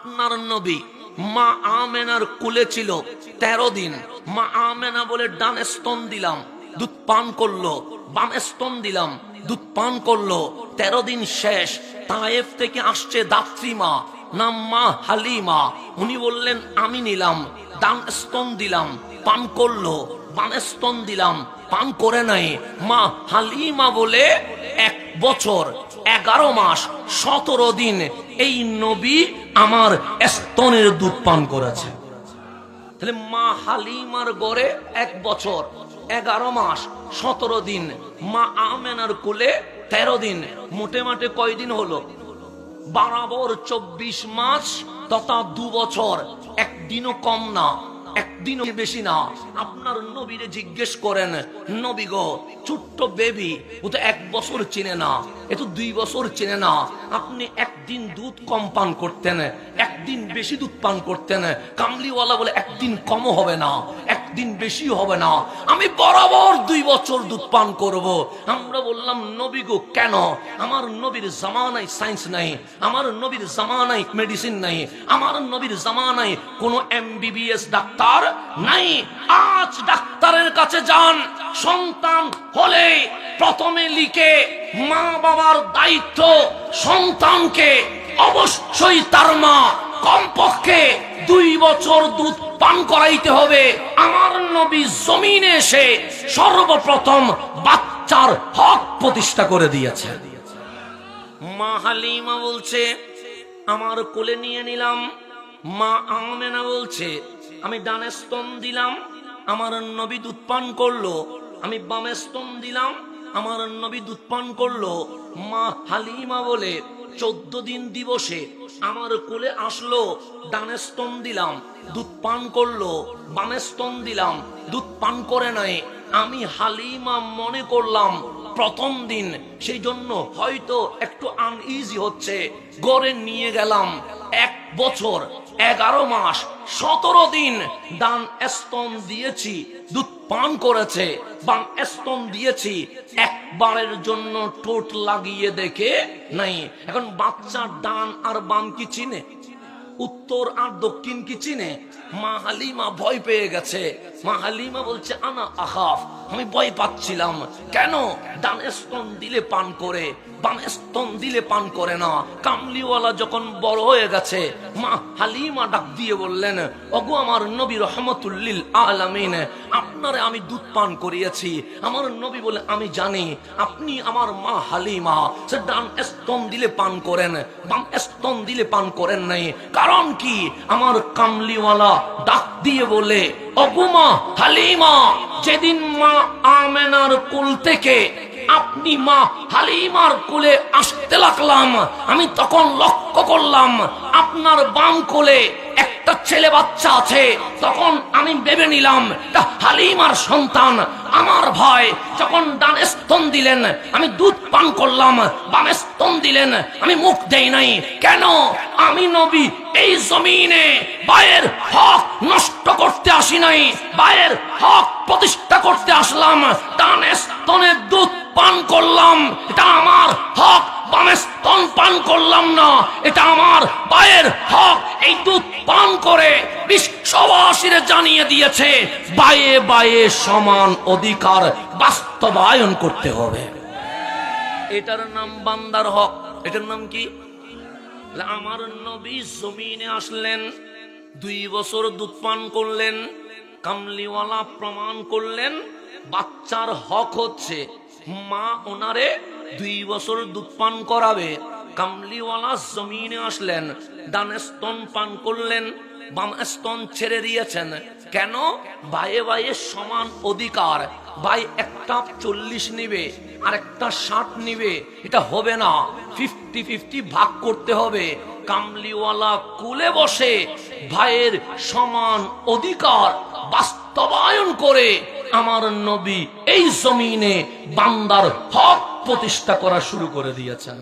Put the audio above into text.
আপনার নবী মা আমেনার কোলে ছিল 13 দিন। মা আমেনা বলে ডান স্তন দিলাম, দুধ পান করলো, বাম স্তন দিলাম, দুধ পান করলো। 13 দিন শেষ। তায়েফ থেকে আসছে দাত্রী মা, নাম মা হালিমা। উনি বললেন আমি নিলাম, ডান স্তন দিলাম, পান করলো, বাম স্তন দিলাম, পান করে নাই। মা হালিমা বলে 1 বছর 11 মাস 17 দিন এই নবী আমার স্তনের দুধ পান করেছে। তাহলে মা হালিমার গড়ে 1 বছর 11 মাস 17 দিন, মা আমেনার কোলে 13 দিন। মোটে মাঠে কয়দিন হলো? বরাবর 24 মাস তথা 2 বছর। একদিনও কম না, একদিনও বেশি না। আপনার নবীরে জিজ্ঞেস করেন, নবী গো, ছোট্ট বেবি, ও তো 1 বছর চিনে না, এ তো 2 বছর চিনে না। আপনি একদিন দুধ কম পান করতেন, একদিন বেশি দুধ পান করতেন। কামলিওয়ালা বলে একদিন কমও হবে না, একদিন বেশি হবে না, আমি বরাবর 2 বছর দুধ পান করব। আমরা বললাম নবী গো কেন? আমার নবীর জামানায় সায়েন্স নাই, আমার নবীর জামানায় মেডিসিন নাই, আমার নবীর জামানায় কোনো MBBS ডাক্তার নাই। আজ ডাক্তারের কাছে যান, সন্তান হলে প্রথমে লিখে মা বাবার দায়িত্ব সন্তানকে অবশ্যই তার মা কমপক্ষে 2 বছর দুধ পান করাইতে হবে। আমার নবী জমিনে এসে সর্বপ্রথম বাচ্চার হক প্রতিষ্ঠা করে দিয়েছে। মা হালিমা বলছে আমার কোলে নিয়ে নিলাম। মা আমেনা বলছে আমি ডান স্তন দিলাম, আমার নবী দুধ পান করলো। আমি বাম স্তন দিলাম, আমার নবী দুধ পান করলো। মা হালিমা বলে 14 দিন দিবসে আমার কোলে আসলো, ডান স্তন দিলাম, দুধ পান করলো, বাম স্তন দিলাম, দুধ পান করে নাই। আমি হালিমা মনে করলাম প্রথম দিন, সেই জন্য হয়তো একটু আনইজি হচ্ছে। গড়ে নিয়ে গেলাম 1 বছর 11 মাস 17 দিন ডান স্তন দিয়েছি, দুধ পান করেছে। বাম স্তন দিয়েছি, একবারের জন্য ঠোঁট লাগিয়ে দেখে নাই। এখন বাচ্চা ডান আর বাম কি চিনে? উত্তর আর দক্ষিণ কি চিনে? মা হালিমা ভয় পেয়ে গেছে। মা হালিমা বলছে আনা আখাফ, আমি ভয় পাচ্ছিলাম। কেন? ডান স্তন দিলে পান করে, বাম স্তন দিলে পান করে না। কামলিওয়ালা যখন বড় হয়ে গেছে, মা হালিমা ডাক দিয়ে বললেন, ওগো আমার নবী রহমতুল্লিল আলামিন, আপনারে আমি দুধ পান করিয়েছি। আমার নবী বলে আমি জানি আপনি আমার মা হালিমা, সে ডান স্তন দিলে পান করেন, বাম স্তন দিলে পান করেন নাই। কারণ কি? আমার কামলিওয়ালা ডাক দিয়ে বলে, ওগো মা হালিমা, যেদিন মা আমেনার কোল থেকে আপনি মা হালিমার কোলে আসতে লাগলাম, আমি তখন লক্ষ্য করলাম আপনার বাম কোলে একটা ছেলে বাচ্চা আছে। তখন আমি ভেবে নিলাম এটা হালিমার সন্তান। আমার ভাই যখন ডান স্তন দিলেন আমি দুধ পান করলাম, বাম স্তন দিলেন আমি মুখ দেই নাই। কেন? আমি নবী এই জমিনে ভাইয়ের হক নষ্ট করতে আসি নাই, ভাইয়ের হক প্রতিষ্ঠা করতে আসলাম। ডান স্তনে দুধ পান করলাম, এটা আমার হক। বাম স্তন পান করলাম না, এটা আমার ভাইয়ের হক। এই দুধ পান করে বিশ্ববাসীরা জানিয়ে দিয়েছে বায়ে বায়ে সমান অধিকার বাস্তবায়ন করতে হবে। এটার নাম বান্দার হক। এটার নাম কি? আমার নবী জমিনে আসলেন, 2 বছর দুধ পান করলেন। কামলিওয়ালা প্রমাণ করলেন বাচ্চার হক হচ্ছে মা ওনারে 2 বছর দুধ পান করাবে। কামলিওয়ালা জমিনে আসলেন, ডান স্তন পান করলেন, বাম স্তন ছেড়ে দিয়েছেন। কেন? ভাইয়ে ভাইয়ে সমান অধিকার। ভাই একটা 40 নিবে আর একটা 60 নিবে, এটা হবে না। 50-50 ভাগ করতে হবে। কামলিওয়ালা কুলে বসে ভাইয়ের সমান অধিকার বাস্তবায়ন করে আমার নবী এই জমিনে বান্দার হক প্রতিষ্ঠা করা শুরু করে দিয়েছেন।